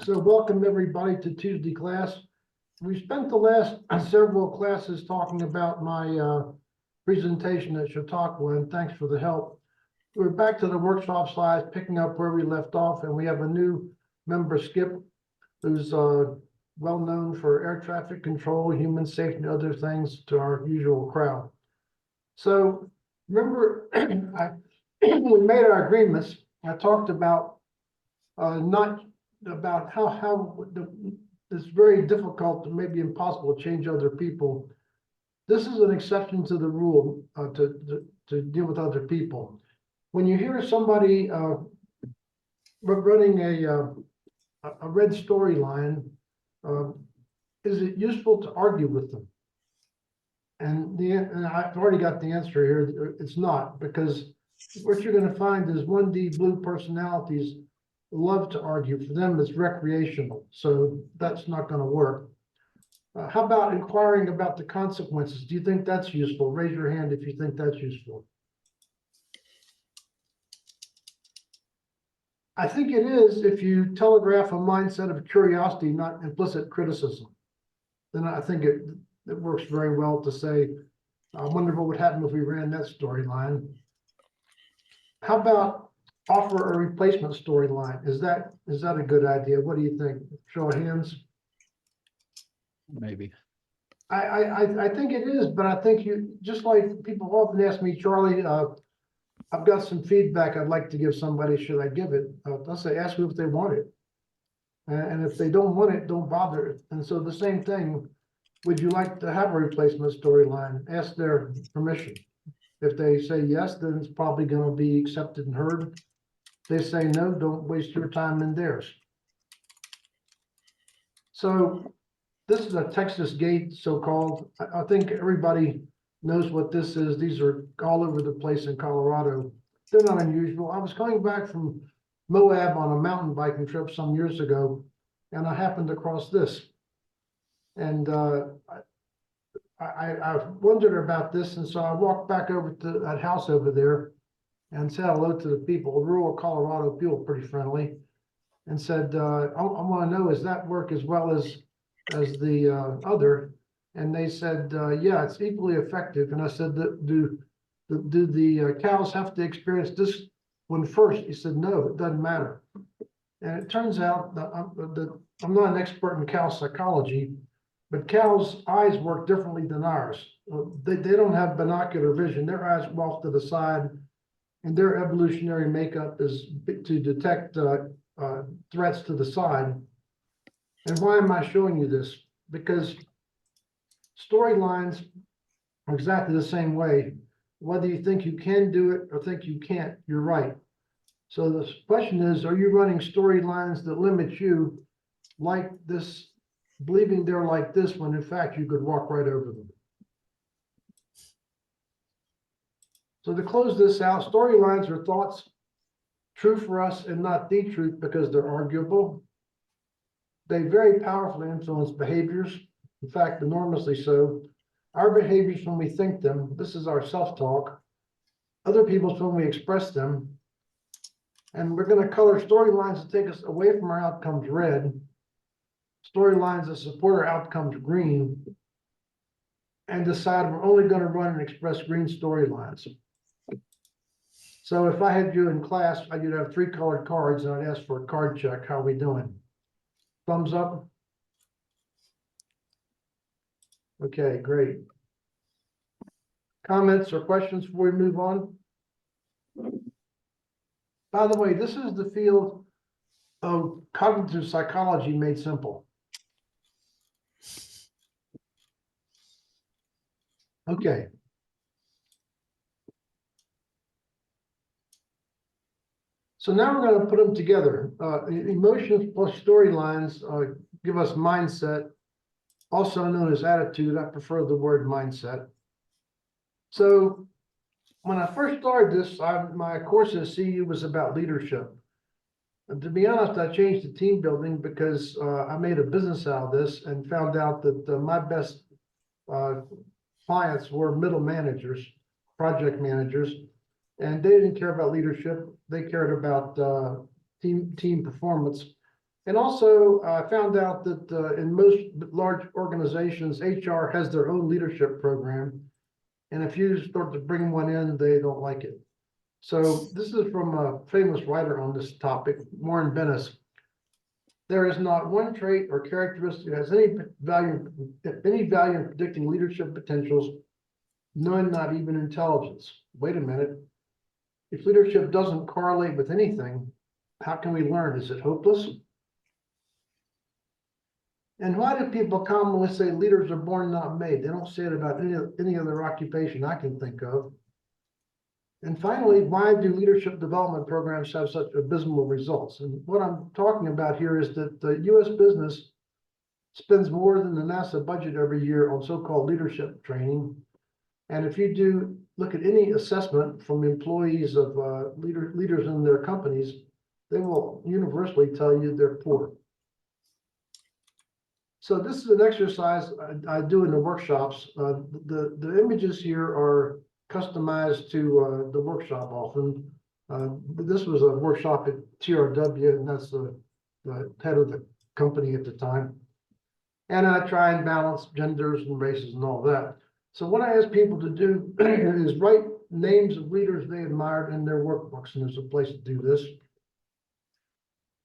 So welcome everybody to Tuesday class. We spent the last several classes talking about my presentation at Chautauqua, and thanks for the help. We're back to the workshop slides, picking up where we left off, and we have a new member, Skip, who's well known for air traffic control, human safety, and other things to our usual crowd. So remember, we made our agreements. I talked about not about how it's very difficult to maybe impossible to change other people. This is an exception to the rule to deal with other people. When you hear somebody running a red storyline, is it useful to argue with them? And I've already got the answer here. It's not, because what you're going to find is 1D blue personalities love to argue. For them, it's recreational, so that's not going to work. How about inquiring about the consequences? Do you think that's useful? Raise your hand if you think that's useful. I think it is if you telegraph a mindset of curiosity, not implicit criticism. Then I think it works very well to say, I wonder what would happen if we ran that storyline. How about offer a replacement storyline? Is that a good idea? What do you think? Show of hands. Maybe. I think it is, but I think you, just like people often ask me, Charlie, I've got some feedback I'd like to give somebody. Should I give it? I'll say, ask me if they want it. And if they don't want it, don't bother. And so the same thing, would you like to have a replacement storyline? Ask their permission. If they say yes, then it's probably going to be accepted and heard. They say no, don't waste your time and theirs. So this is a Texas gate, so-called. I think everybody knows what this is. These are all over the place in Colorado. They're not unusual. I was coming back from Moab on a mountain biking trip some years ago, and I happened across this. And I wondered about this, and so I walked back over to that house over there and said hello to the people. Rural Colorado people, pretty friendly, and said, I want to know, does that work as well as the other? And they said, yeah, it's equally effective. And I said, do the cows have to experience this one first? He said, no, it doesn't matter. And it turns out that I'm not an expert in cow psychology, but cows' eyes work differently than ours. They don't have binocular vision. Their eyes go off to the side, and their evolutionary makeup is to detect threats to the side. And why am I showing you this? Because storylines are exactly the same way. Whether you think you can do it or think you can't, you're right. So the question is, are you running storylines that limit you, like this, believing they're like this, when in fact you could walk right over them? So to close this out, storylines are thoughts true for us and not the truth because they're arguable. They very powerfully influence behaviors, in fact, enormously so. Our behaviors when we think them, this is our self-talk. Other people's when we express them. And we're going to color storylines that take us away from our outcomes red, storylines that support our outcomes green, and decide we're only going to run and express green storylines. So if I had you in class, you'd have 3 colored cards, and I'd ask for a card check. How are we doing? Thumbs up? Okay, great. Comments or questions before we move on? By the way, this is the field of cognitive psychology made simple. Okay. So now we're going to put them together. Emotions plus storylines give us mindset, also known as attitude. I prefer the word mindset. So when I first started this, my course at CU was about leadership. And to be honest, I changed to team building because I made a business out of this and found out that my best clients were middle managers, project managers. And they didn't care about leadership. They cared about team performance. And also, I found out that in most large organizations, HR has their own leadership program. And if you start to bring one in, they don't like it. So this is from a famous writer on this topic, Warren Bennis. There is not one trait or characteristic that has any value in predicting leadership potentials, none, not even intelligence. Wait a minute. If leadership doesn't correlate with anything, how can we learn? Is it hopeless? And why do people commonly say leaders are born, not made? They don't say it about any other occupation I can think of. And finally, why do leadership development programs have such abysmal results? And what I'm talking about here is that the US business spends more than the NASA budget every year on so-called leadership training. And if you do look at any assessment from employees of leaders in their companies, they will universally tell you they're poor. So this is an exercise I do in the workshops. The images here are customized to the workshop often. This was a workshop at TRW, and that's the head of the company at the time. And I try and balance genders and races and all that. So what I ask people to do is write names of leaders they admired in their workbooks, and there's a place to do this.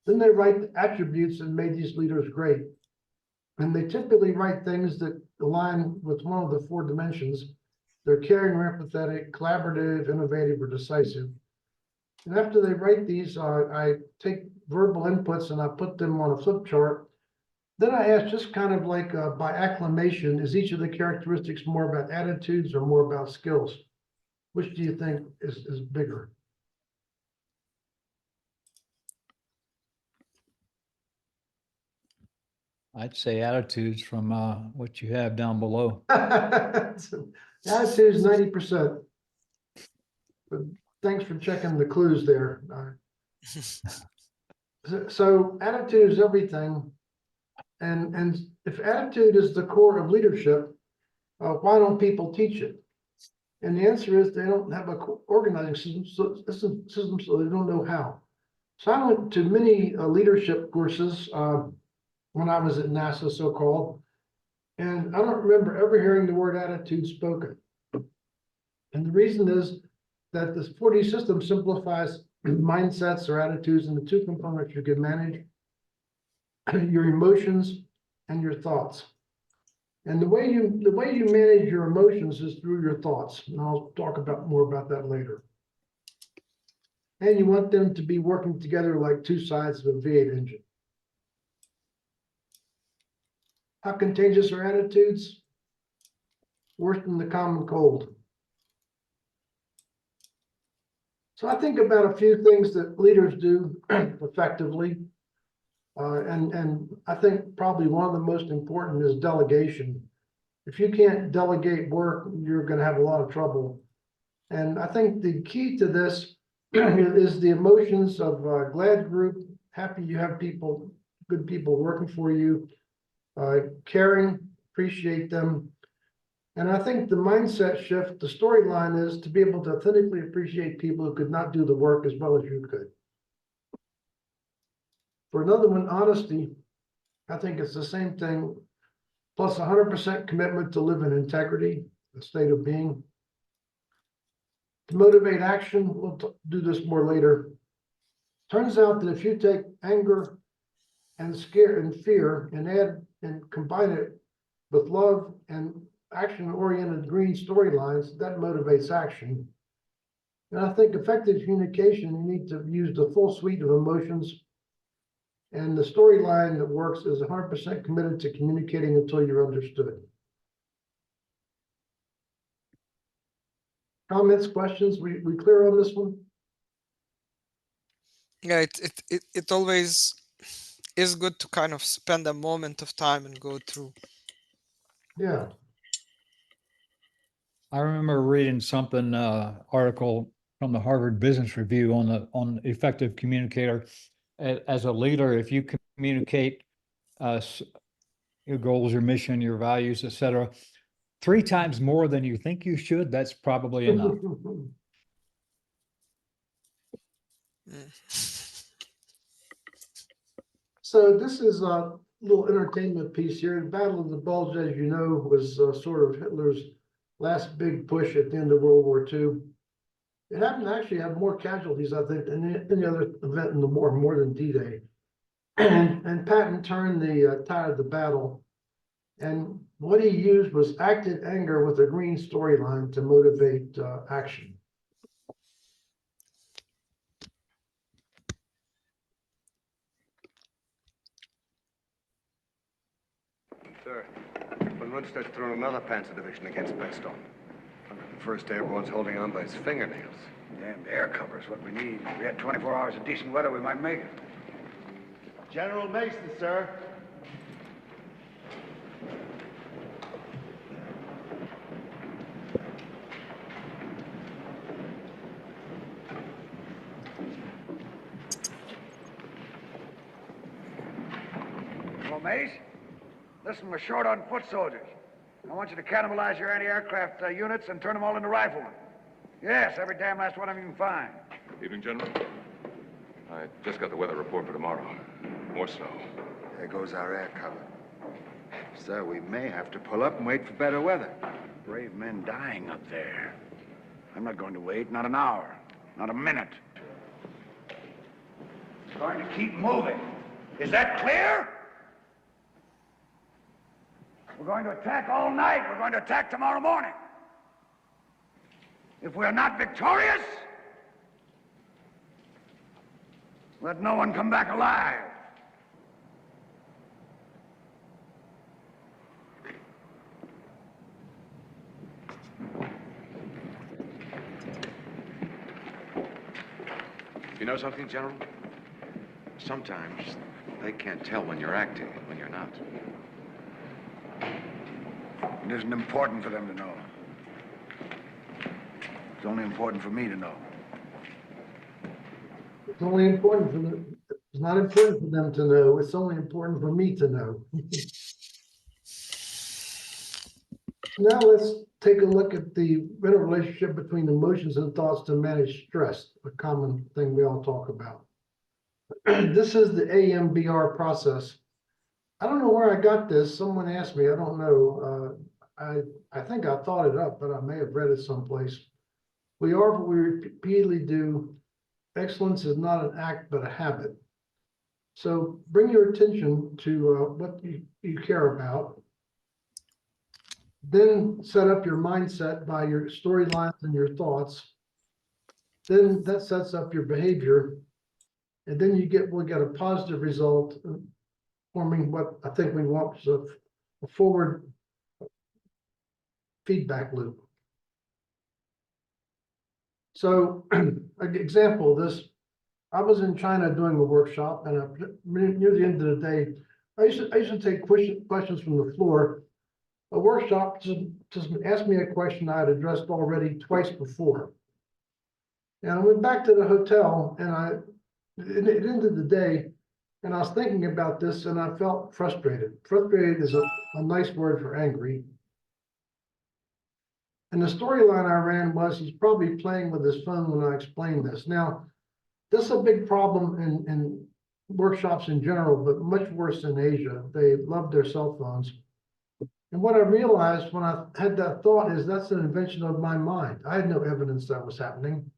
Then they write the attributes that made these leaders great. And they typically write things that align with one of the four dimensions. They're caring or empathetic, collaborative, innovative, or decisive. And after they write these, I take verbal inputs and I put them on a flip chart. Then I ask, just kind of like by acclamation, is each of the characteristics more about attitudes or more about skills? Which do you think is bigger? I'd say attitudes from what you have down below. Attitudes 90%. But thanks for checking the clues there. So attitude is everything. And if attitude is the core of leadership, why don't people teach it? And the answer is they don't have a organizing system, so they don't know how. So I went to many leadership courses when I was at NASA, so-called, and I don't remember ever hearing the word attitude spoken. And the reason is that this 4D system simplifies mindsets or attitudes into two components you can manage: your emotions and your thoughts. And the way you manage your emotions is through your thoughts. And I'll talk more about that later. And you want them to be working together like two sides of a V8 engine. How contagious are attitudes? Worse than the common cold. So I think about a few things that leaders do effectively. And I think probably one of the most important is delegation. If you can't delegate work, you're going to have a lot of trouble. And I think the key to this is the emotions of glad group, happy you have people, good people working for you, caring, appreciate them. And I think the mindset shift, the storyline is to be able to authentically appreciate people who could not do the work as well as you could. For another one, honesty, I think it's the same thing, plus 100% commitment to live in integrity, the state of being. To motivate action, we'll do this more later. Turns out that if you take anger and scare and fear and add and combine it with love and action-oriented green storylines, that motivates action. And I think effective communication, you need to use the full suite of emotions. And the storyline that works is 100% committed to communicating until you're understood. Comments, questions? We clear on this one? Yeah, it always is good to kind of spend a moment of time and go through. Yeah. I remember reading something, article from the Harvard Business Review on effective communicator. As a leader, if you communicate your goals, your mission, your values, etc., 3 times more than you think you should, that's probably enough. So this is a little entertainment piece here. The Battle of the Bulge, as you know, was sort of Hitler's last big push at the end of World War II. It happened to actually have more casualties, I think, than any other event in the war, more than D-Day. And Patton turned the tide of the battle. And what he used was acted anger with a green storyline to motivate action. Sir, when Rundstedt's thrown another panzer division against Bastogne. 101st Airborne's holding on by his fingernails. Damned air cover is what we need. If we had 24 hours of decent weather, we might make it. General Mason, sir. Well, Mace, listen, we're short on foot soldiers. I want you to cannibalize your anti-aircraft units and turn them all into riflemen. Yes, every damn last one of them you can find. Evening, General. I just got the weather report for tomorrow. More snow. There goes our air cover. Sir, we may have to pull up and wait for better weather. Brave men dying up there. I'm not going to wait, not an hour, not a minute. It's going to keep moving. Is that clear? We're going to attack all night. We're going to attack tomorrow morning. If we're not victorious, let no one come back alive. You know something, General? Sometimes they can't tell when you're acting and when you're not. It isn't important for them to know. It's only important for me to know. It's only important for them. It's not important for them to know. It's only important for me to know. Now let's take a look at the interrelationship between emotions and thoughts to manage stress, a common thing we all talk about. This is the AMBR process. I don't know where I got this. Someone asked me. I don't know. I think I thought it up, but I may have read it someplace. We are what we repeatedly do. Excellence is not an act, but a habit. So bring your attention to what you care about. Then set up your mindset by your storylines and your thoughts. Then that sets up your behavior. And then we'll get a positive result, forming what I think we want, is a forward feedback loop. So an example of this, I was in China doing a workshop, and near the end of the day, I used to take questions from the floor. A workshop just asked me a question I had addressed already twice before. And I went back to the hotel, and it ended the day, and I was thinking about this, and I felt frustrated. Frustrated is a nice word for angry. And the storyline I ran was he's probably playing with his phone when I explained this. Now, this is a big problem in workshops in general, but much worse in Asia. They love their cell phones. And what I realized when I had that thought is that's an invention of my mind. I had no evidence that was happening.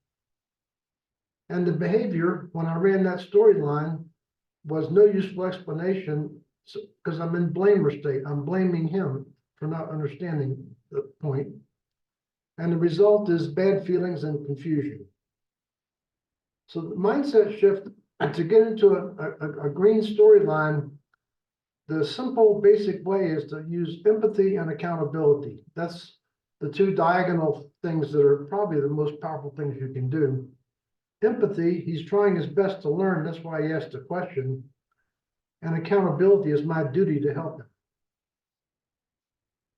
And the behavior, when I ran that storyline, was no useful explanation because I'm in blamer state. I'm blaming him for not understanding the point. And the result is bad feelings and confusion. So the mindset shift, to get into a green storyline, the simple basic way is to use empathy and accountability. That's the two diagonal things that are probably the most powerful things you can do. Empathy, he's trying his best to learn. That's why he asked the question. And accountability is my duty to help him.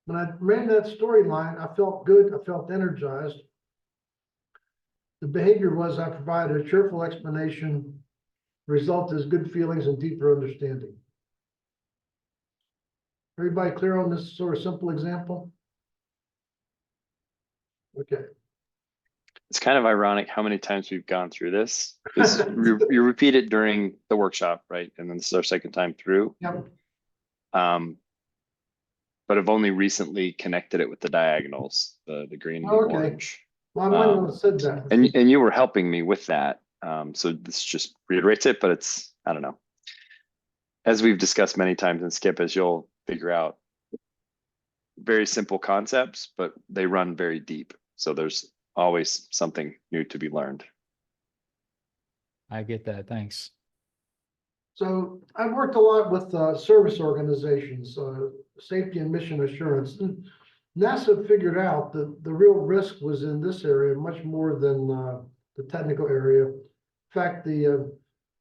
When I ran that storyline, I felt good. I felt energized. The behavior was I provided a cheerful explanation. The result is good feelings and deeper understanding. Everybody clear on this sort of simple example? Okay. it's kind of ironic how many times we've gone through this. Because you repeat it during the workshop, right? And then this is our second time through. Yep. But I've only recently connected it with the diagonals, the green and the Okay. orange. Well, I might not have said that. And you were helping me with that. So this just reiterates it, but it's, I don't know. As we've discussed many times in Skip, as you'll figure out, very simple concepts, but they run very deep. So there's always something new to be learned. I get that. Thanks. So I've worked a lot with service organizations, safety and mission assurance. And NASA figured out that the real risk was in this area much more than the technical area. In fact, the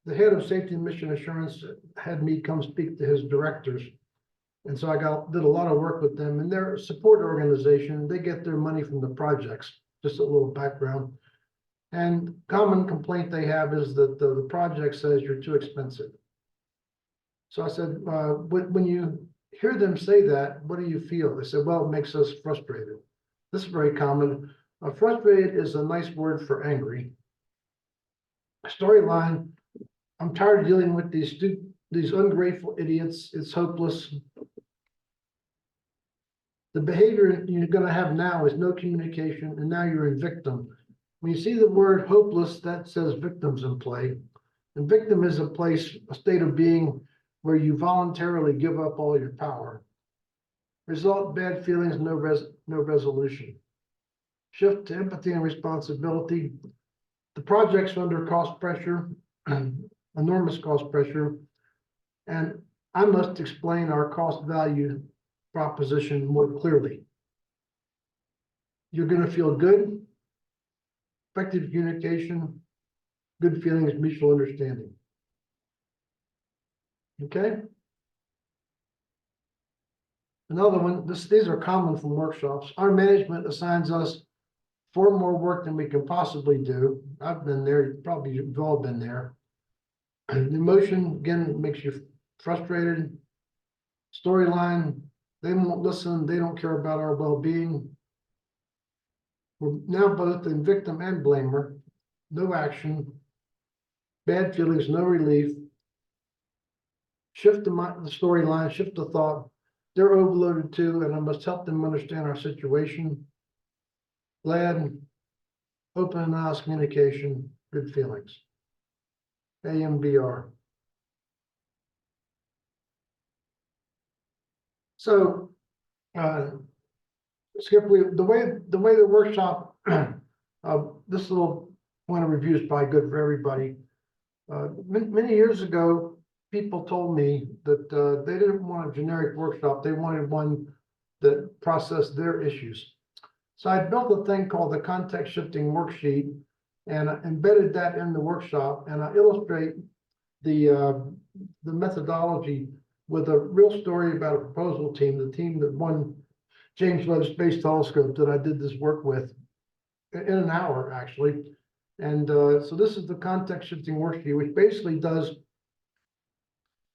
head of safety and mission assurance had me come speak to his directors. And so I did a lot of work with them, and they're a support organization. They get their money from the projects, just a little background. And common complaint they have is that the project says you're too expensive. So I said, when you hear them say that, what do you feel? They said, well, it makes us frustrated. This is very common. Frustrated is a nice word for angry. Storyline, I'm tired of dealing with these ungrateful idiots. It's hopeless. The behavior you're going to have now is no communication, and now you're in victim. When you see the word hopeless, that says victims in play. And victim is a state of being where you voluntarily give up all your power. Result, bad feelings, no resolution. Shift to empathy and responsibility. The project's under cost pressure, enormous cost pressure, and I must explain our cost value proposition more clearly. You're going to feel good, effective communication, good feelings, mutual understanding. Okay. Another one, these are common from workshops. Our management assigns us 4 more work than we can possibly do. I've been there, probably you've all been there. And the emotion, again, makes you frustrated. Storyline, they won't listen, they don't care about our well-being. We're now both in victim and blamer. No action, bad feelings, no relief. Shift the storyline, shift the thought. They're overloaded too, and I must help them understand our situation. Glad, open and honest communication, good feelings. AMBR. So, Skip, the way the workshop, this little point of review is probably good for everybody. Many years ago, people told me that they didn't want a generic workshop. They wanted one that processed their issues. So I built a thing called the context shifting worksheet and I embedded that in the workshop, and I illustrate the methodology with a real story about a proposal team, the team that won James Webb Space Telescope that I did this work with in an hour, actually. And so this is the context shifting worksheet, which basically does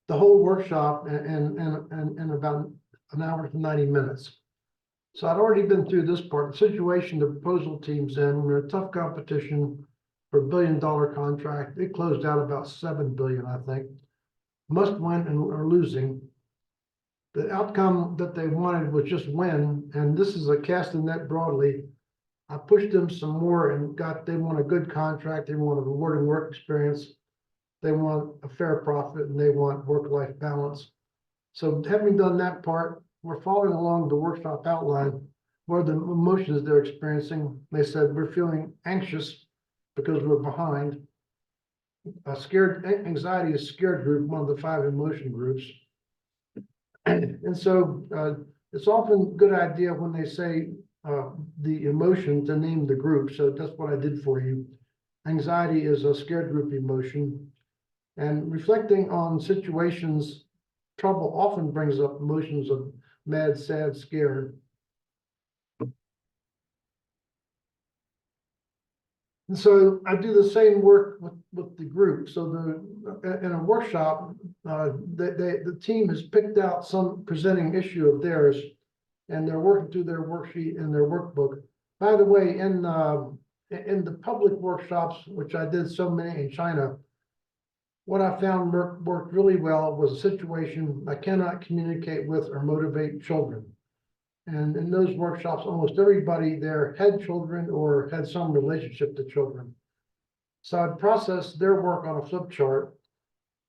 the whole workshop in about an hour to 90 minutes. So I'd already been through this part. The situation the proposal team's in, we're a tough competition for $1 billion contract. It closed out about 7 billion, I think. Must win and are losing. The outcome that they wanted was just win, and this is a cast the net broadly. I pushed them some more and they want a good contract, they want a rewarding work experience, they want a fair profit, and they want work-life balance. So having done that part, we're following along the workshop outline. What are the emotions they're experiencing? They said, we're feeling anxious because we're behind. Anxiety is scared group, one of the 5 emotion groups. And so it's often a good idea when they say the emotion to name the group. So that's what I did for you. Anxiety is a scared group emotion. And reflecting on situations, trouble often brings up emotions of mad, sad, scared. And so I do the same work with the group. So in a workshop, the team has picked out some presenting issue of theirs, and they're working through their worksheet and their workbook. By the way, in in the public workshops, which I did so many in China, what I found worked really well was a situation I cannot communicate with or motivate children. And in those workshops, almost everybody there had children or had some relationship to children. So I'd process their work on a flip chart,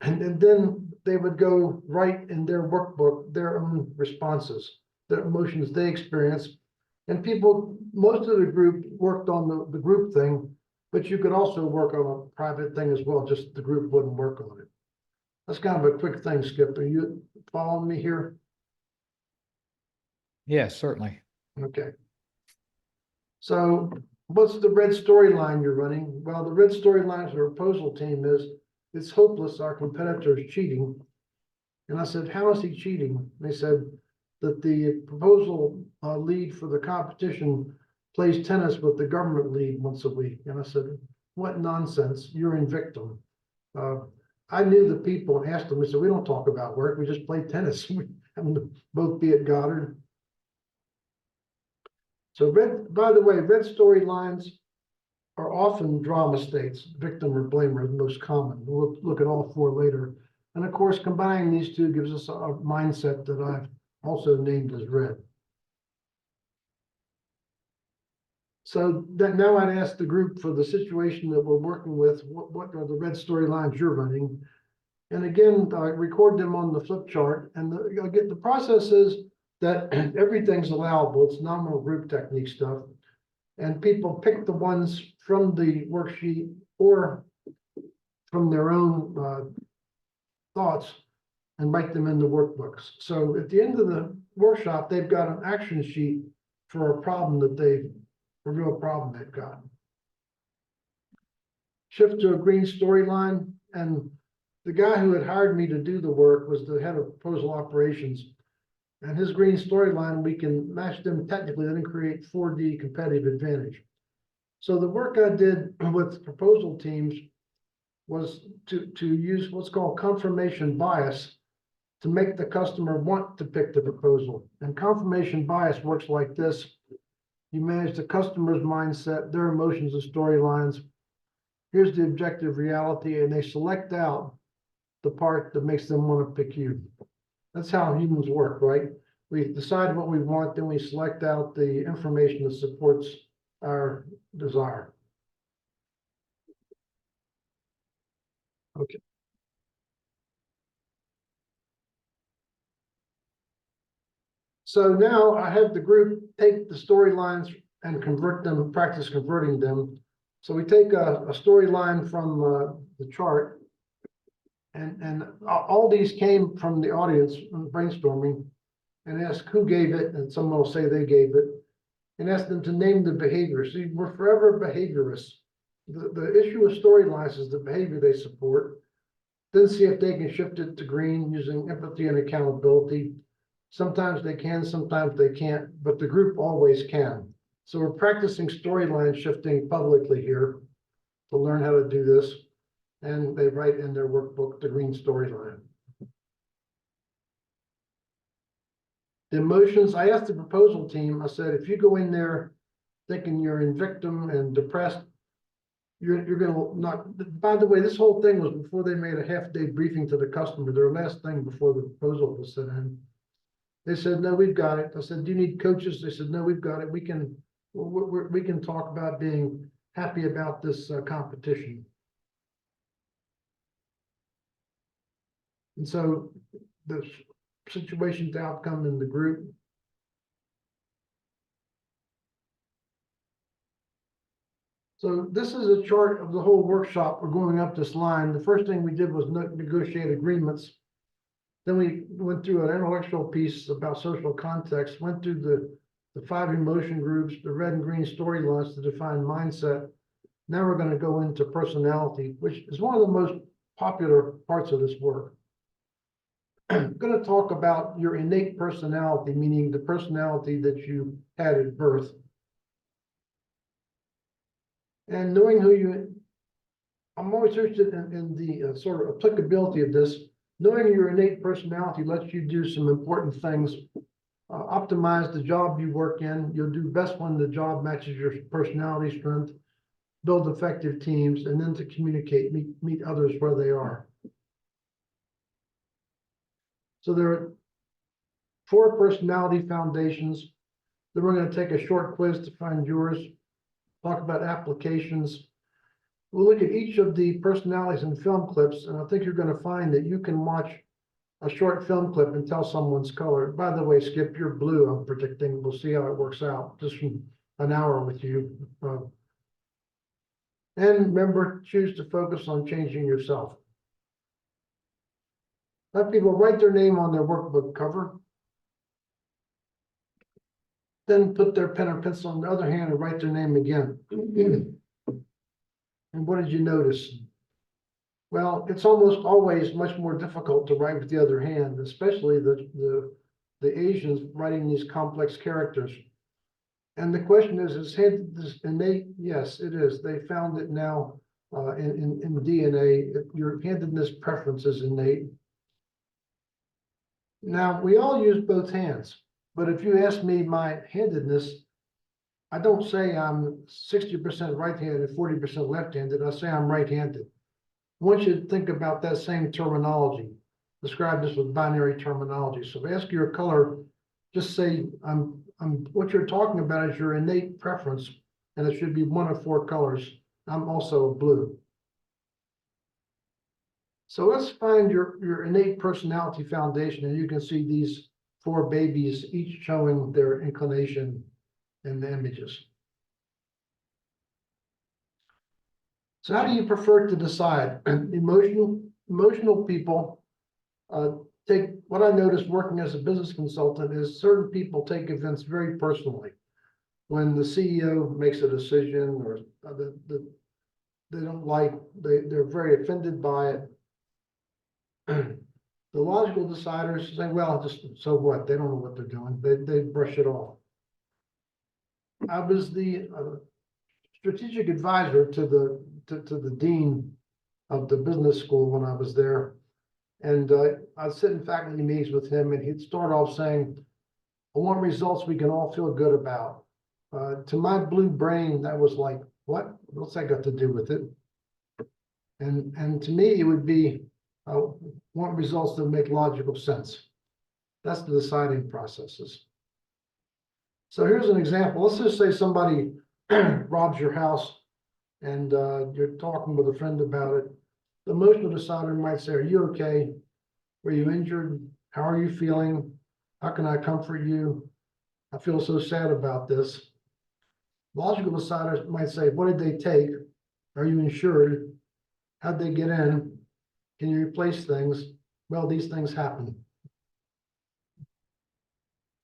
and then they would go write in their workbook their own responses, their emotions they experienced. And people, most of the group worked on the group thing, but you could also work on a private thing as well, just the group wouldn't work on it. That's kind of a quick thing, Skip. Are you following me here? Yes, certainly. Okay. So what's the red storyline you're running? Well, the red storyline of the proposal team is, it's hopeless, our competitor is cheating. And I said, how is he cheating? They said that the proposal lead for the competition plays tennis with the government lead once a week. And I said, what nonsense, you're in victim. I knew the people and asked them, we said, we don't talk about work, we just play tennis. We happen to both be at Goddard. So by the way, red storylines are often drama states. Victim or blame are the most common. We'll look at all four later. And of course, combining these two gives us a mindset that I've also named as red. So that now I'd ask the group for the situation that we're working with, what are the red storylines you're running? And again, I record them on the flip chart, and the process is that everything's allowable. It's nominal group technique stuff. And people pick the ones from the worksheet or from their own thoughts and write them in the workbooks. So at the end of the workshop, they've got an action sheet for a problem that a real problem they've got. Shift to a green storyline, and the guy who had hired me to do the work was the head of proposal operations. And his green storyline, we can match them technically, then create 4D competitive advantage. So the work I did with proposal teams was to use what's called confirmation bias to make the customer want to pick the proposal. And confirmation bias works like this. You manage the customer's mindset, their emotions and storylines. Here's the objective reality, and they select out the part that makes them want to pick you. That's how humans work, right? We decide what we want, then we select out the information that supports our desire. Okay. So now I have the group take the storylines and convert them, practice converting them. So we take a storyline from the chart, and all these came from the audience brainstorming, and ask who gave it, and someone will say they gave it, and ask them to name the behavior. See, we're forever behaviorists. The issue with storylines is the behavior they support. Then see if they can shift it to green using empathy and accountability. Sometimes they can, sometimes they can't, but the group always can. So we're practicing storyline shifting publicly here to learn how to do this. And they write in their workbook the green storyline. The emotions, I asked the proposal team, I said, if you go in there thinking you're in victim and depressed, you're gonna not, by the way, this whole thing was before they made a half-day briefing to the customer, their last thing before the proposal was sent in. They said, no, we've got it. I said, do you need coaches? They said, no, we've got it. We can talk about being happy about this competition. And so the situation to outcome in the group. So this is a chart of the whole workshop. We're going up this line. The first thing we did was negotiate agreements. Then we went through an intellectual piece about social context, went through the 5 emotion groups, the red and green storylines to define mindset. Now we're going to go into personality, which is one of the most popular parts of this work. I'm going to talk about your innate personality, meaning the personality that you had at birth. And knowing who you, I'm always interested in the sort of applicability of this. Knowing your innate personality lets you do some important things. Optimize the job you work in. You'll do best when the job matches your personality strength. build effective teams, and then to communicate, meet others where they are. So there are 4 personality foundations. Then we're going to take a short quiz to find yours, talk about applications. We'll look at each of the personalities in film clips, and I think you're going to find that you can watch a short film clip and tell someone's color. By the way, Skip, you're blue, I'm predicting. We'll see how it works out just from an hour with you. And remember, choose to focus on changing yourself. Let people write their name on their workbook cover. Then put their pen or pencil on the other hand and write their name again. And what did you notice? Well, it's almost always much more difficult to write with the other hand, especially the Asians writing these complex characters. And the question is handedness innate? Yes, it is. They found it now in DNA. Your handedness preference is innate. Now, we all use both hands, but if you ask me my handedness, I don't say I'm 60% right-handed, 40% left-handed. I say I'm right-handed. I want you to think about that same terminology. Describe this with binary terminology. So if I ask you a color, just say what you're talking about is your innate preference, and it should be one of 4 colors. I'm also a blue. So let's find your innate personality foundation, and you can see these 4 babies, each showing their inclination in the images. So how do you prefer to decide? Emotional people take, what I noticed working as a business consultant is certain people take events very personally. When the CEO makes a decision or they don't like, they're very offended by it. The logical deciders say, well, just so what? They don't know what they're doing. They brush it off. I was the strategic advisor to the dean of the business school when I was there. And I'd sit in faculty meetings with him, and he'd start off saying, I want results we can all feel good about. To my blue brain, that was like, what? What's that got to do with it? And to me, it would be, want results that make logical sense. That's the deciding processes. So here's an example. Let's just say somebody robs your house and you're talking with a friend about it. The emotional decider might say, are you okay? Were you injured? How are you feeling? How can I comfort you? I feel so sad about this. Logical deciders might say, what did they take? Are you insured? How'd they get in? Can you replace things? Well, these things happen.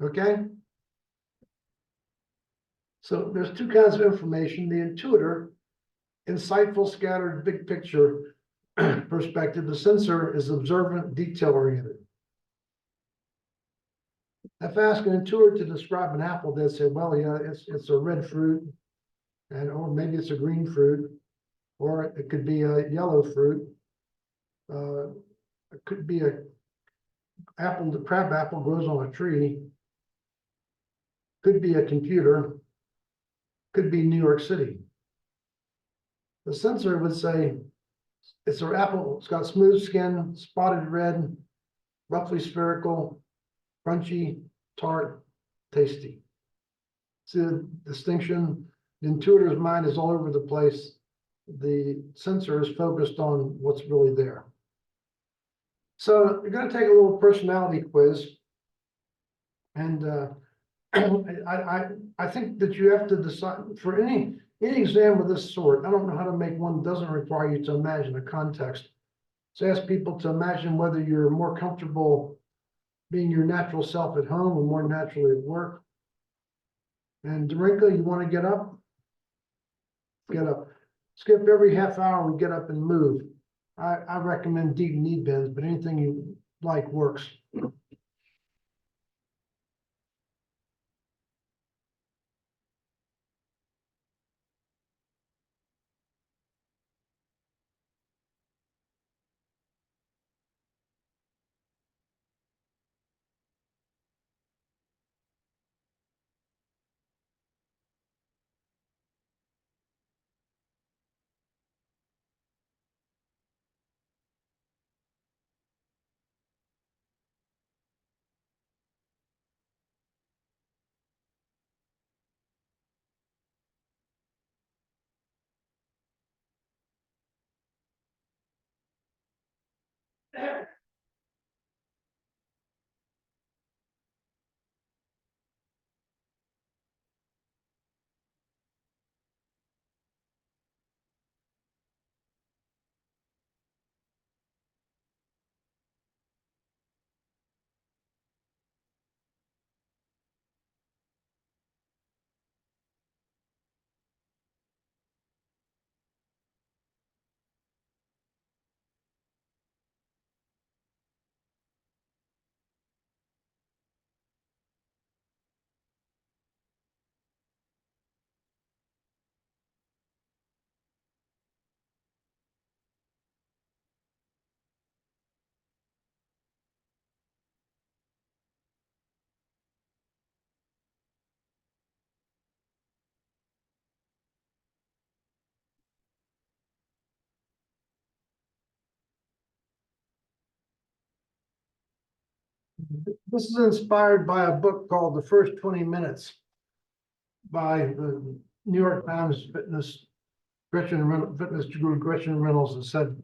Okay? So there's 2 kinds of information. The intuitor, insightful, scattered, big picture perspective. The sensor is observant, detail-oriented. If I ask an intuitor to describe an apple, they'd say, well, yeah, it's a red fruit, or maybe it's a green fruit, or it could be a yellow fruit. It could be a apple, the crab apple grows on a tree. Could be a computer. Could be New York City. The sensor would say, it's an apple, it's got smooth skin, spotted red, roughly spherical, crunchy, tart, tasty. See the distinction? The intuitor's mind is all over the place. The sensor is focused on what's really there. So you're going to take a little personality quiz. And I think that you have to decide for any exam of this sort. I don't know how to make one that doesn't require you to imagine a context. So ask people to imagine whether you're more comfortable being your natural self at home or more naturally at work. And Dorinka, you want to get up? Get up. Skip, every half hour we get up and move. I recommend deep knee bends, but anything you like works. This is inspired by a book called The First 20 Minutes by the New York Times fitness guru Gretchen Reynolds, and said,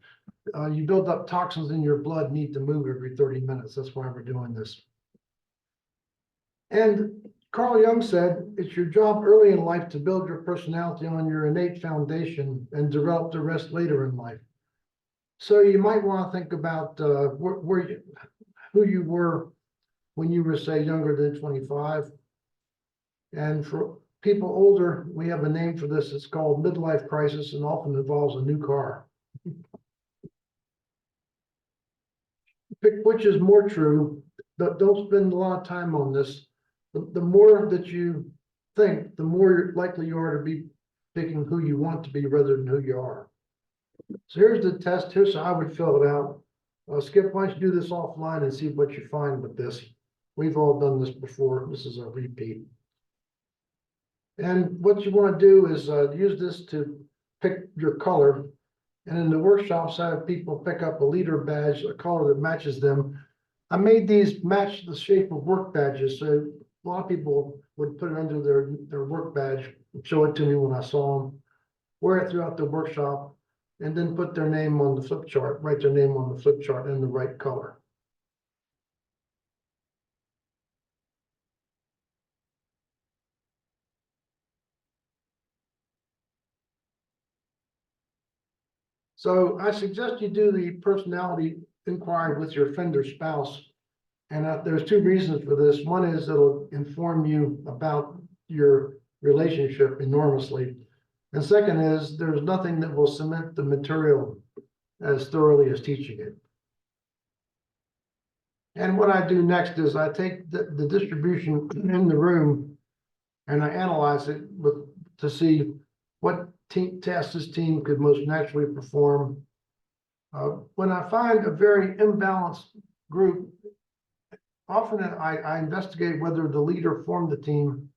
you build up toxins in your blood, need to move every 30 minutes. That's why we're doing this. And Carl Jung said, it's your job early in life to build your personality on your innate foundation and develop the rest later in life. So you might want to think about who you were when you were, say, younger than 25. And for people older, we have a name for this. It's called midlife crisis and often involves a new car. Pick which is more true, but don't spend a lot of time on this. The more that you think, the more likely you are to be picking who you want to be rather than who you are. So here's the test. Here's how I would fill it out. Skip, why don't you do this offline and see what you find with this. We've all done this before. This is a repeat. And what you want to do is use this to pick your color. And in the workshops, I have people pick up a leader badge, a color that matches them. I made these match the shape of work badges. So a lot of people would put it under their work badge, show it to me when I saw them, wear it throughout the workshop, and then put their name on the flip chart, write their name on the flip chart in the right color. So I suggest you do the personality inquiry with your friend or spouse. And there's two reasons for this. One is it'll inform you about your relationship enormously. And second is there's nothing that will cement the material as thoroughly as teaching it. And what I do next is I take the distribution in the room and I analyze it to see what tasks this team could most naturally perform. When I find a very imbalanced group, often I investigate whether the leader formed the team.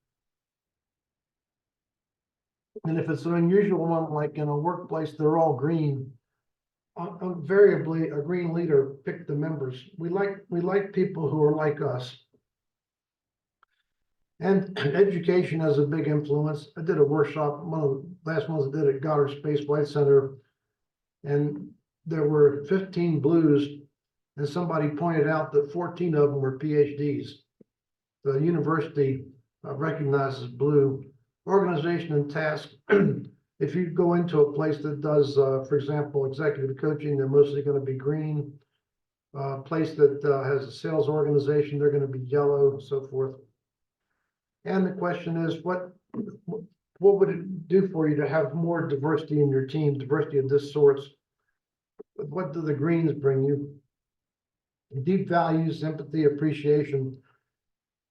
And if it's an unusual one, like in a workplace, they're all green. Invariably, a green leader picked the members. We like people who are like us. And education has a big influence. I did a workshop, one of the last ones I did at Goddard Space Flight Center, and there were 15 blues, and somebody pointed out that 14 of them were PhDs. The university recognizes blue. Organization and task. If you go into a place that does, for example, executive coaching, they're mostly going to be green. Place that has a sales organization, they're going to be yellow, and so forth. And the question is, what would it do for you to have more diversity in your team, diversity of this sort? What do the greens bring you? Deep values, empathy, appreciation.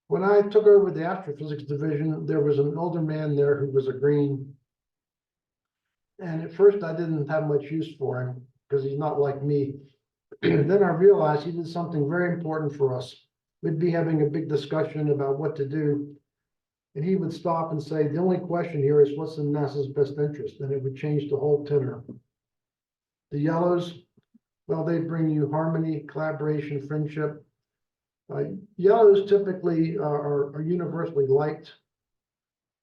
When I took over the astrophysics division, there was an older man there who was a green. And at first I didn't have much use for him because he's not like me. Then I realized he did something very important for us. We'd be having a big discussion about what to do. And he would stop and say, the only question here is what's in NASA's best interest? And it would change the whole tenor. The yellows, well, they bring you harmony, collaboration, friendship. Yellows typically are universally liked.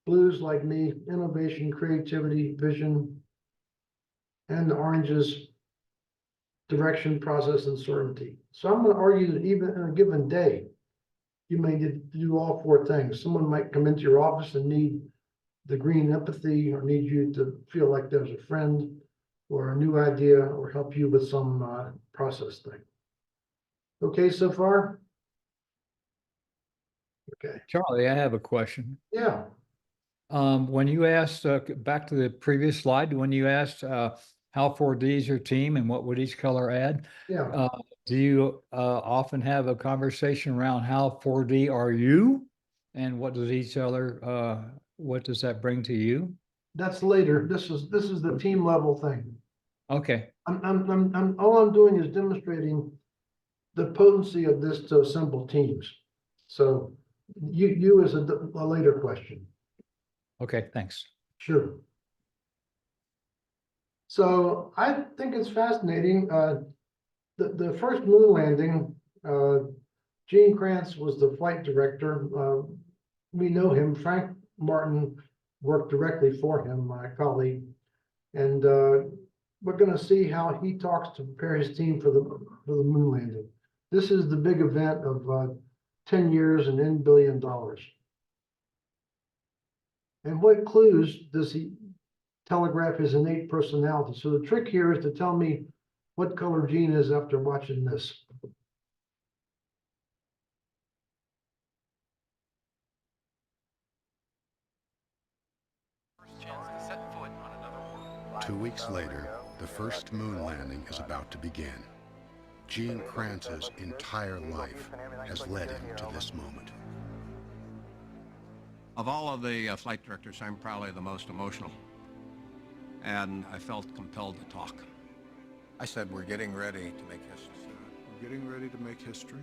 Blues, like me, innovation, creativity, vision. And the oranges, direction, process, and certainty. So I'm going to argue that even in a given day, you may need to do all four things. Someone might come into your office and need the green empathy or need you to feel like there's a friend or a new idea or help you with some process thing. Okay, so far? Okay. Charlie, I have a question. Yeah. When you asked, back to the previous slide, when you asked how 4D is your team and what would each color add, Yeah. do you often have a conversation around how 4D are you? And what does each other, what does that bring to you? That's later. This is the team level thing. Okay, All I'm doing is demonstrating the potency of this to assemble teams. So you is a later question. okay, thanks. Sure. So I think it's fascinating. The first moon landing, Gene Kranz was the flight director. We know him. Frank Martin worked directly for him, my colleague. And we're going to see how he talks to prepare his team for the moon landing. This is the big event of 10 years and $N billion. And what clues does he telegraph his innate personality? So the trick here is to tell me what color Gene is after watching this. 2 weeks later, the first moon landing is about to begin. Gene Kranz's entire life has led him to this moment. Of all of the flight directors, I'm probably the most emotional. And I felt compelled to talk. I said, we're getting ready to make history. We're getting ready to make history.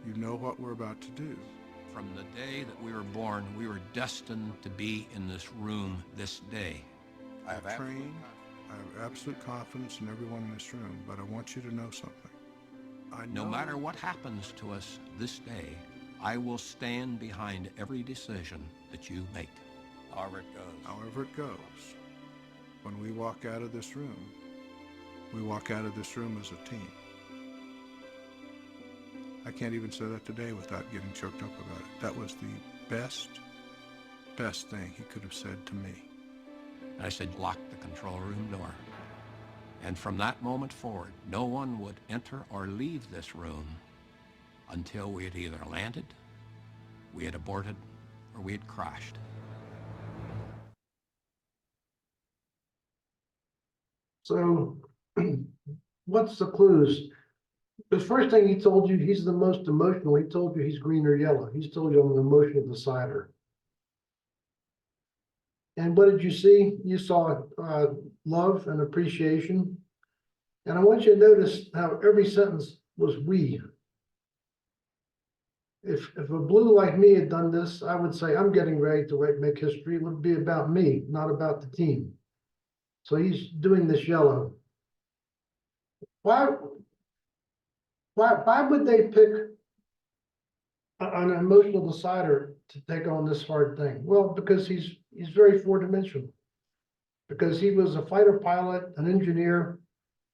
You know what we're about to do. From the day that we were born, we were destined to be in this room this day. I have absolute confidence in everyone in this room, but I want you to know something. No matter what happens to us this day, I will stand behind every decision that you make, however it goes. However it goes. When we walk out of this room, we walk out of this room as a team. I can't even say that today without getting choked up about it. That was the best thing he could have said to me. I said, lock the control room door. And from that moment forward, no one would enter or leave this room until we had either landed, we had aborted, or we had crashed. So what's the clues? The first thing he told you, he's the most emotional. He told you he's green or yellow. He's told you I'm an emotional decider. And what did you see? You saw love and appreciation. And I want you to notice how every sentence was we. If a blue like me had done this, I would say, I'm getting ready to make history. It would be about me, not about the team. So he's doing this yellow. Why would they pick an emotional decider to take on this hard thing? Well, because he's very four-dimensional. Because he was a fighter pilot, an engineer.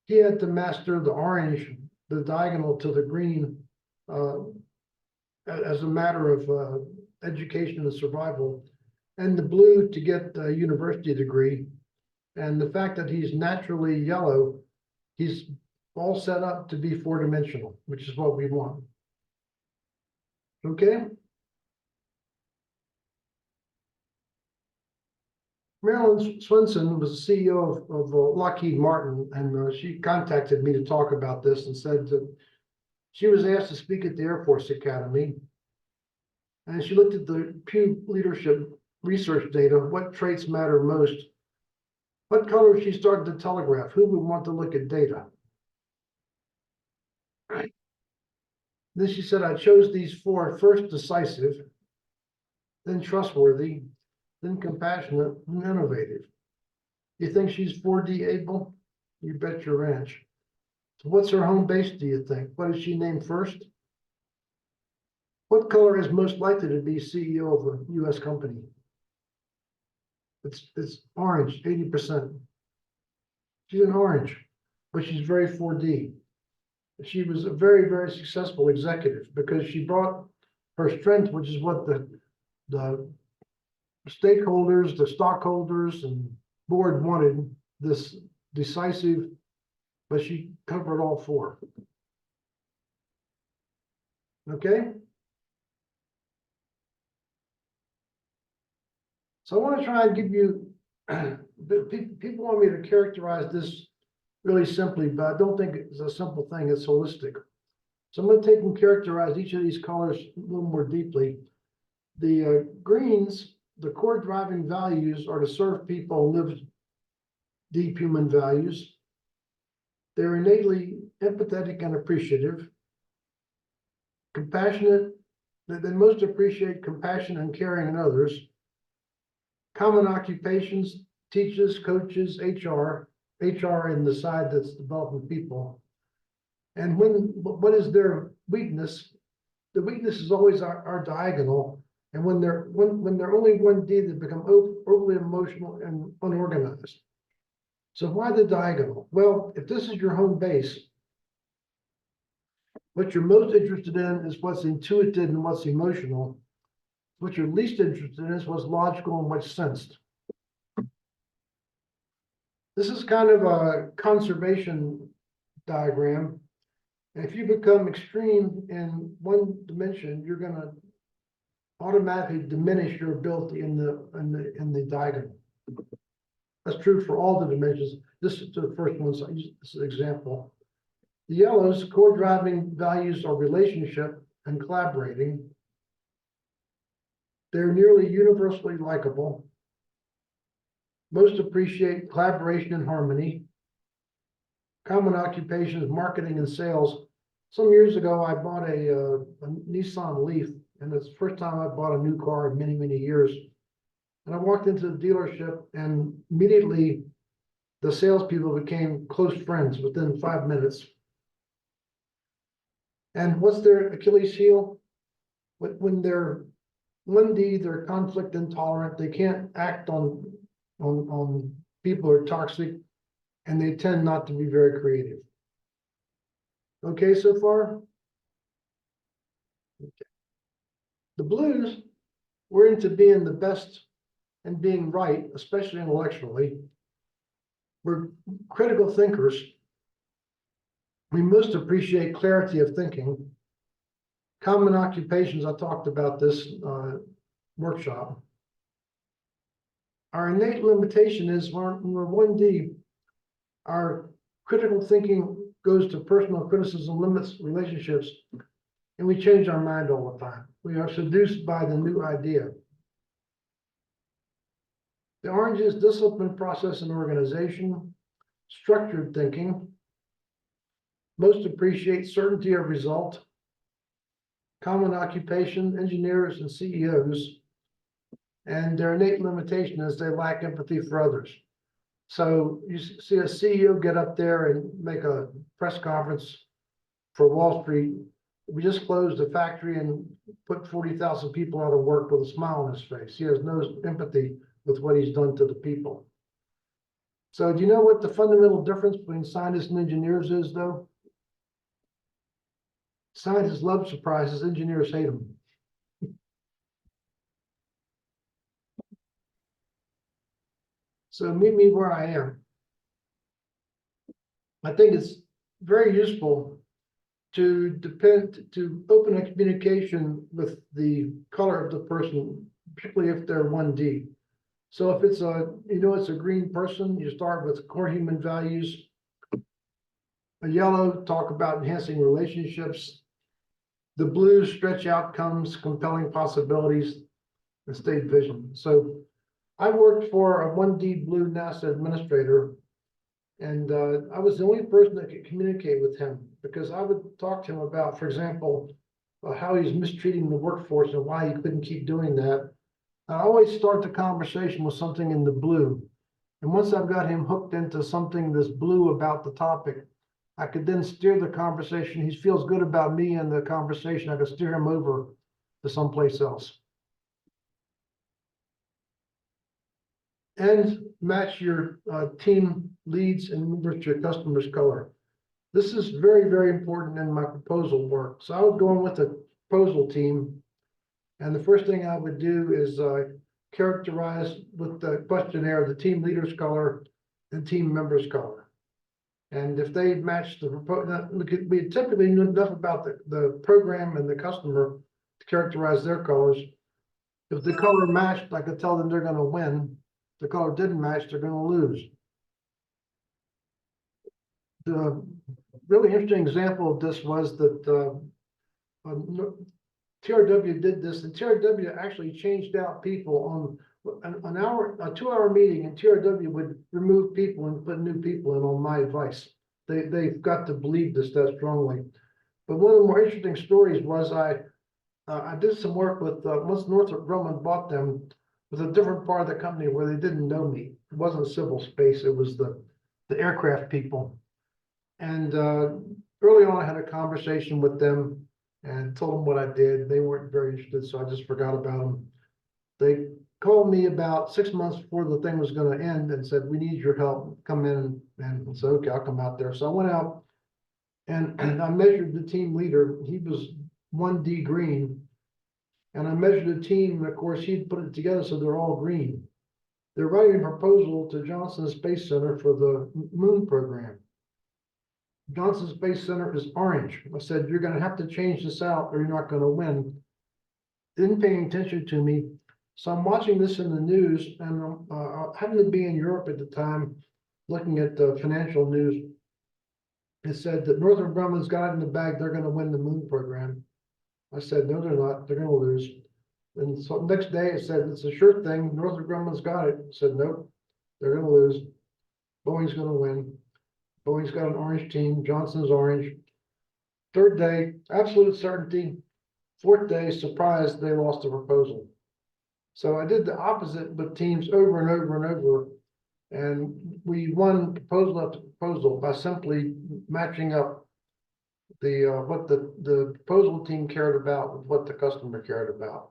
He had to master the orange, the diagonal to the green, as a matter of education and survival, and the blue to get a university degree. And the fact that he's naturally yellow, he's all set up to be four-dimensional, which is what we want. Okay? Marilyn Swenson was the CEO of Lockheed Martin, and she contacted me to talk about this and said that she was asked to speak at the Air Force Academy, and she looked at the Pew Leadership research data, what traits matter most. What color she started to telegraph? Who would want to look at data? Right. Then she said, I chose these four: first decisive, then trustworthy, then compassionate, and innovative. You think she's 4D able? You bet your ranch. So what's her home base, do you think? What is she named first? What color is most likely to be CEO of a U.S. company? It's orange, 80%. She's an orange, but she's very 4D. She was a very, very successful executive because she brought her strength, which is what the stakeholders, the stockholders, and board wanted, this decisive, but she covered all four. Okay? So I want to try and give you, people want me to characterize this really simply, but I don't think it's a simple thing, it's holistic. So I'm going to take and characterize each of these colors a little more deeply. The greens, the core driving values are to serve people and live deep human values. They're innately empathetic and appreciative, compassionate. They most appreciate compassion and caring in others. Common occupations, teachers, coaches, HR in the side that's developing people. And what is their weakness? the weakness is always our diagonal. And when they're only 1D, they become overly emotional and unorganized. So why the diagonal? Well, if this is your home base, what you're most interested in is what's intuitive and what's emotional. What you're least interested in is what's logical and what's sensed. This is kind of a conservation diagram. And if you become extreme in one dimension, you're going to automatically diminish your ability in the diagonal. That's true for all the dimensions. This is the first one, so I use this as an example. The yellows, core driving values are relationship and collaborating. They're nearly universally likable. Most appreciate collaboration and harmony. Common occupations, marketing and sales. Some years ago, I bought a Nissan Leaf, and it's the first time I bought a new car in many, many years. And I walked into the dealership, and immediately the salespeople became close friends within 5 minutes. And what's their Achilles heel? When they're 1D, they're conflict intolerant. They can't act on people who are toxic, and they tend not to be very creative. Okay so far? Okay. The blues, we're into being the best and being right, especially intellectually. We're critical thinkers. We most appreciate clarity of thinking. Common occupations, I talked about this workshop. Our innate limitation is when we're 1D, our critical thinking goes to personal criticism, limits relationships, and we change our mind all the time. We are seduced by the new idea. The orange is discipline, process, and organization, structured thinking. Most appreciate certainty of result. Common occupation, engineers and CEOs. And their innate limitation is they lack empathy for others. So you see a CEO get up there and make a press conference for Wall Street. We just closed a factory and put 40,000 people out of work with a smile on his face. He has no empathy with what he's done to the people. So do you know what the fundamental difference between scientists and engineers is, though? Scientists love surprises, engineers hate them. So meet me where I am. I think it's very useful to open a communication with the color of the person, particularly if they're 1D. So if it's it's a green person, you start with core human values. A yellow, talk about enhancing relationships. The blues, stretch outcomes, compelling possibilities, and state vision. So I worked for a 1D blue NASA administrator, and I was the only person that could communicate with him because I would talk to him about, for example, how he's mistreating the workforce and why he couldn't keep doing that. I always start the conversation with something in the blue. And once I've got him hooked into something that's blue about the topic, I could then steer the conversation. He feels good about me and the conversation. I could steer him over to someplace else. And match your team leads and members to your customer's color. This is very, very important in my proposal work. So I would go in with a proposal team. And the first thing I would do is characterize with the questionnaire the team leader's color and team member's color. And if they match the proposal, we typically know enough about the program and the customer to characterize their colors. If the color matched, I could tell them they're going to win. If the color didn't match, they're going to lose. The really interesting example of this was that TRW did this, and TRW actually changed out people on a 2-hour meeting, and TRW would remove people and put new people in on my advice. They've got to believe this that strongly. But one of the more interesting stories was I did some work with once Northrop Grumman bought them with a different part of the company where they didn't know me. It wasn't civil space, it was the aircraft people. And early on, I had a conversation with them. and told them what I did. They weren't very interested, so I just forgot about them. They called me about 6 months before the thing was gonna end and said, we need your help, come in, and I said, okay, I'll come out there. So I went out and I measured the team leader. He was 1D green. And I measured the team, and of course, he'd put it together so they're all green. They're writing a proposal to Johnson Space Center for the moon program. Johnson Space Center is orange. I said, you're gonna have to change this out or you're not gonna win. Didn't pay any attention to me. So I'm watching this in the news, and I happened to be in Europe at the time, looking at the financial news. It said that Northrop Grumman's got it in the bag, they're gonna win the moon program. I said, no, they're not, they're gonna lose. And so next day it said, it's a sure thing, Northrop Grumman's got it. I said, nope, they're gonna lose. Boeing's gonna win. Boeing's got an orange team, Johnson's orange. Third day, absolute certainty. Fourth day, surprise, they lost the proposal. So I did the opposite with teams over and over and over. And we won proposal after proposal by simply matching up the what the proposal team cared about with what the customer cared about.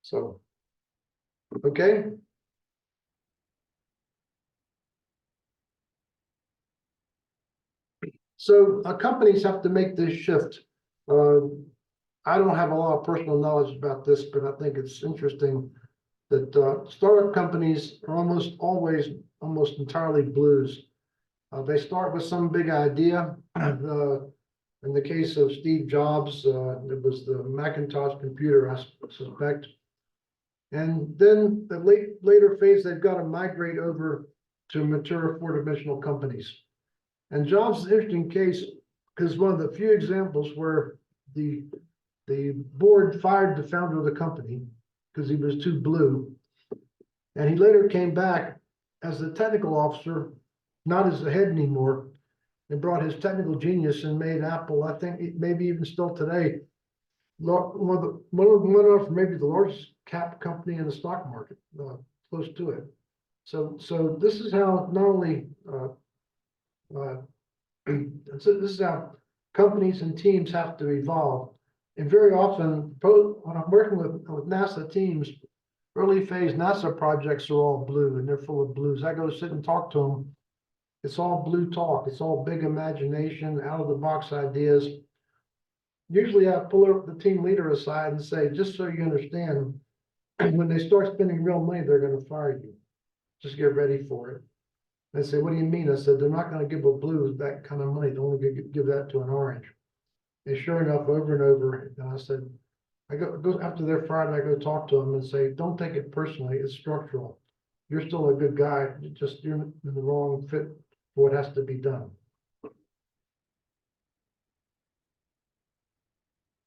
So, okay. So companies have to make this shift. I don't have a lot of personal knowledge about this, but I think it's interesting that startup companies are almost always almost entirely blues. They start with some big idea. In the case of Steve Jobs, it was the Macintosh computer, I suspect. And then the later phase, they've got to migrate over to mature four-dimensional companies. And Jobs is an interesting case because one of the few examples where the board fired the founder of the company because he was too blue. And he later came back as the technical officer, not as the head anymore, and brought his technical genius and made Apple, I think maybe even still today, one of maybe the largest cap company in the stock market, close to it. So this is how not only so this is how companies and teams have to evolve. And very often, when I'm working with NASA teams, early phase NASA projects are all blue and they're full of blues. I go sit and talk to them. It's all blue talk. It's all big imagination, out of the box ideas. Usually I pull the team leader aside and say, just so you understand, when they start spending real money, they're going to fire you. Just get ready for it. They say, what do you mean? I said, they're not going to give a blue that kind of money. They're only going to give that to an orange. And sure enough, over and over, and I said, I go after they're fired, I go talk to them and say, don't take it personally. It's structural. You're still a good guy. You're in the wrong fit for what has to be done.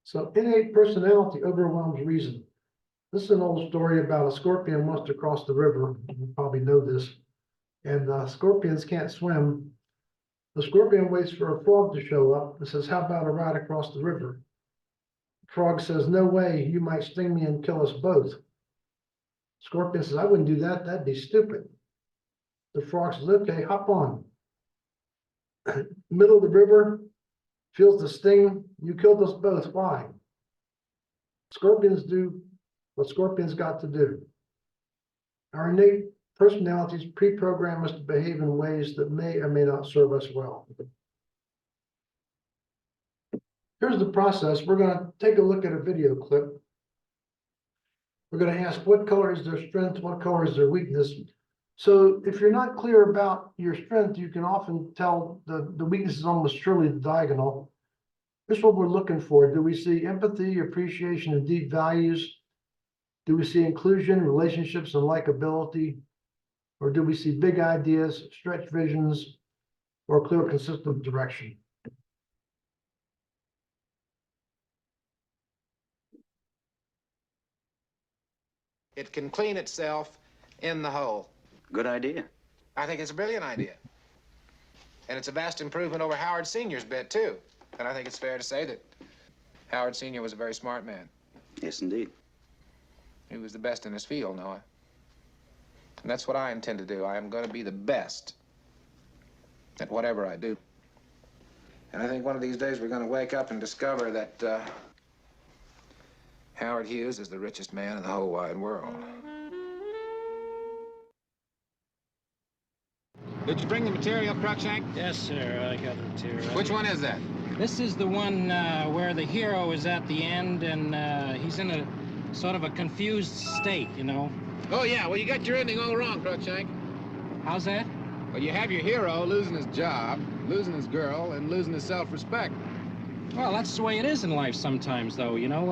So innate personality overwhelms reason. This is an old story about a scorpion wants to cross the river. You probably know this. And scorpions can't swim. The scorpion waits for a frog to show up and says, how about a ride across the river? Frog says, no way, you might sting me and kill us both. Scorpion says, I wouldn't do that, that'd be stupid. The frog says, okay, hop on. Middle of the river, feels the sting, you killed us both, why? Scorpions do what scorpions got to do. Our innate personalities pre-program us to behave in ways that may or may not serve us well. Here's the process. We're going to take a look at a video clip. We're going to ask what color is their strength, what color is their weakness. So if you're not clear about your strength, you can often tell the weakness is almost surely the diagonal. Here's what we're looking for. Do we see empathy, appreciation, and deep values? Do we see inclusion, relationships, and likability? Or do we see big ideas, stretch visions, or clear, consistent direction? It can clean itself in the hole. Good idea. I think it's a brilliant idea. And it's a vast improvement over Howard Sr.'s bit, too. And I think it's fair to say that Howard Sr. was a very smart man. Yes, indeed. He was the best in his field, Noah. And that's what I intend to do. I am going to be the best at whatever I do. And I think one of these days we're going to wake up and discover that Howard Hughes is the richest man in the whole wide world. Did you bring the material, Cruikshank? Yes, sir, I got the material. Which one is that? This is the one where the hero is at the end and he's in a sort of a confused state, you know. Oh, yeah. Well, you got your ending all wrong, Cruikshank. How's that? Well, you have your hero losing his job, losing his girl, and losing his self-respect. Well, that's the way it is in life sometimes, though, you know.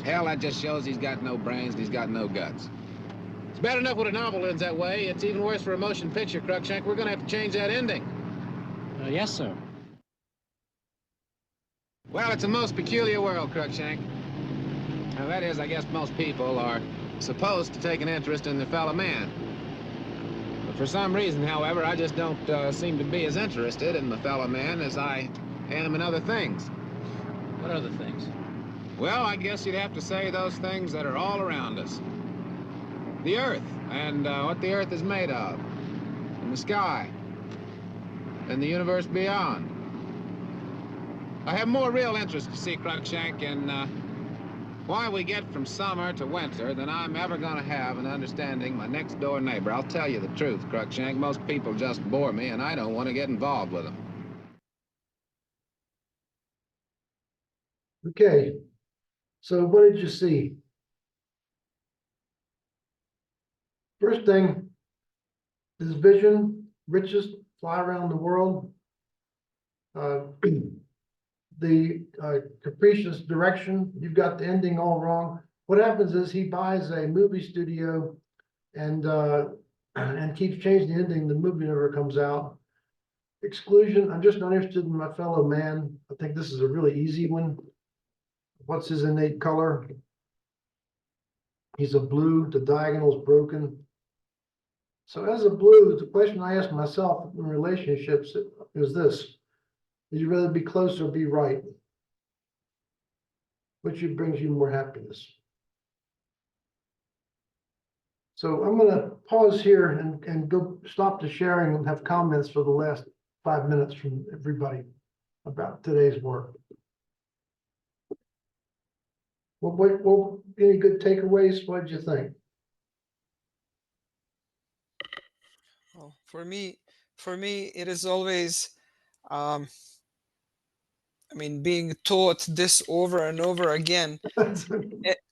Hell, that just shows he's got no brains and he's got no guts. It's bad enough when a novel ends that way. It's even worse for a motion picture, Cruikshank. We're gonna have to change that ending. Yes, sir. Well, it's a most peculiar world, Cruikshank. Now, that is, I guess most people are supposed to take an interest in the fellow man. But for some reason, however, I just don't seem to be as interested in the fellow man as I am in other things. What other things? Well, I guess you'd have to say those things that are all around us. The Earth, and what the Earth is made of, and the sky, and the universe beyond. I have more real interest to see, Cruikshank, in why we get from summer to winter than I'm ever going to have in understanding my next-door neighbor. I'll tell you the truth, Cruikshank. Most people just bore me, and I don't want to get involved with them. Okay, so what did you see? First thing, his vision, richest, fly around the world. The capricious direction, you've got the ending all wrong. What happens is he buys a movie studio and keeps changing the ending. The movie never comes out. Exclusion, I'm just not interested in my fellow man. I think this is a really easy one. What's his innate color? He's a blue, the diagonal's broken. So as a blue, the question I ask myself in relationships is this: would you rather be close or be right? Which brings you more happiness? So I'm gonna pause here and go stop the sharing and have comments for the last 5 minutes from everybody about today's work. What any good takeaways? What did you think? Well, for me, it is always, I mean, being taught this over and over again.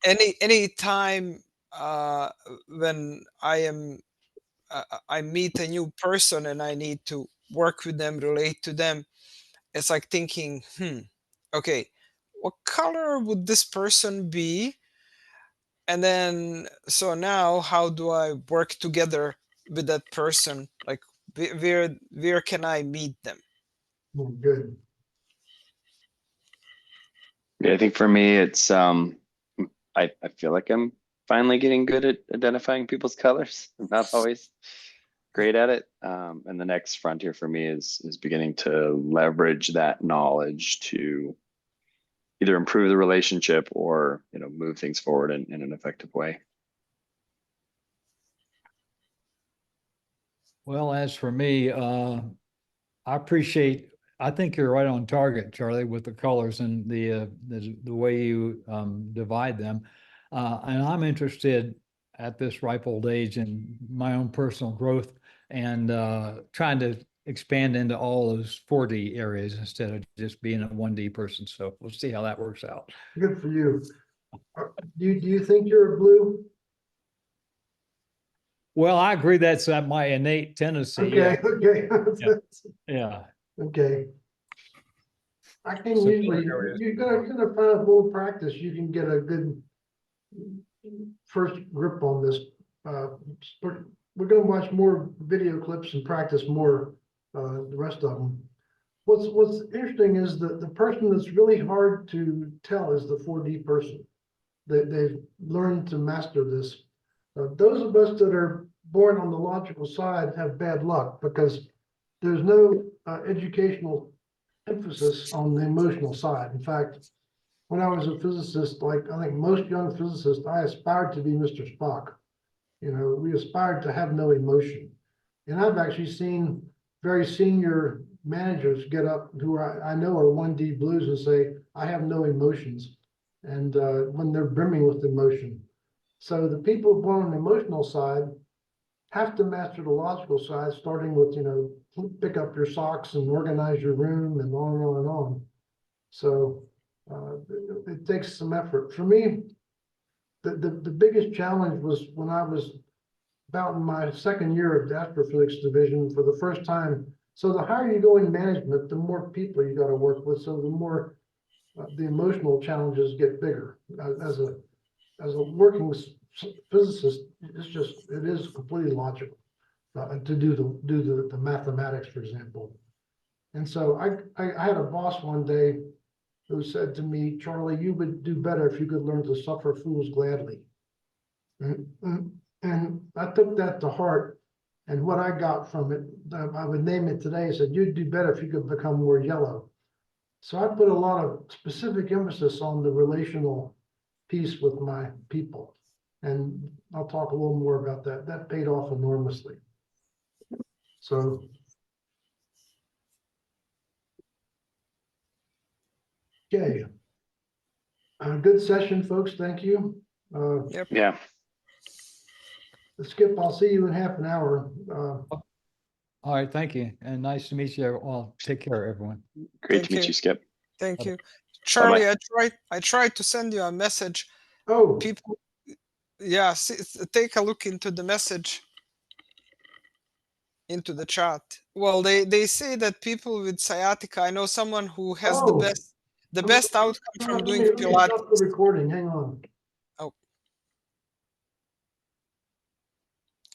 Any time when I meet a new person and I need to work with them, relate to them, it's like thinking, okay, what color would this person be? And then, so now how do I work together with that person? Like, where can I meet them? Good. Yeah, I think for me, it's I feel like I'm finally getting good at identifying people's colors. I'm not always great at it. And the next frontier for me is beginning to leverage that knowledge to either improve the relationship or, you know, move things forward in an effective way. Well, as for me, I think you're right on target, Charlie, with the colors and the way you divide them. And I'm interested at this ripe old age in my own personal growth and trying to expand into all those 4D areas instead of just being a 1D person. So we'll see how that works out. Good for you. Do you think you're a blue? Well, I agree that's my innate tendency. Okay, okay. Yeah. Okay. I can So usually, you're gonna find a little practice, you can get a good first grip on this. We're gonna watch more video clips and practice more, the rest of them. What's interesting is that the person that's really hard to tell is the 4D person. They've learned to master this. Those of us that are born on the logical side have bad luck because there's no educational emphasis on the emotional side. In fact, when I was a physicist, like I think most young physicists, I aspired to be Mr. Spock. You know, we aspired to have no emotion. And I've actually seen very senior managers get up who I know are 1D blues and say, I have no emotions. And when they're brimming with emotion. So the people born on the emotional side have to master the logical side, starting with, pick up your socks and organize your room and on and on and on. So it takes some effort. For me, the biggest challenge was when I was about in my second year of the astrophysics division for the first time. So the higher you go in management, the more people you got to work with. So the more the emotional challenges get bigger. As a working physicist, it is completely logical to do the mathematics, for example. And so I had a boss one day who said to me, Charlie, you would do better if you could learn to suffer fools gladly. And I took that to heart. And what I got from it, I would name it today, I said, you'd do better if you could become more yellow. So I put a lot of specific emphasis on the relational piece with my people. And I'll talk a little more about that. That paid off enormously. So. Okay. Good session, folks. Thank you. Yep. Yeah. Skip, I'll see you in half an hour. All right, thank you. And nice to meet you all. Take care, everyone. Great to meet you, Skip. Thank you. Bye-bye. Charlie, I tried to send you a message. Oh. People, yeah, take a look into the message, into the chat. Well, they say that people with sciatica, I know someone who has the best outcome from doing Let me Pilates. stop the recording. Hang on.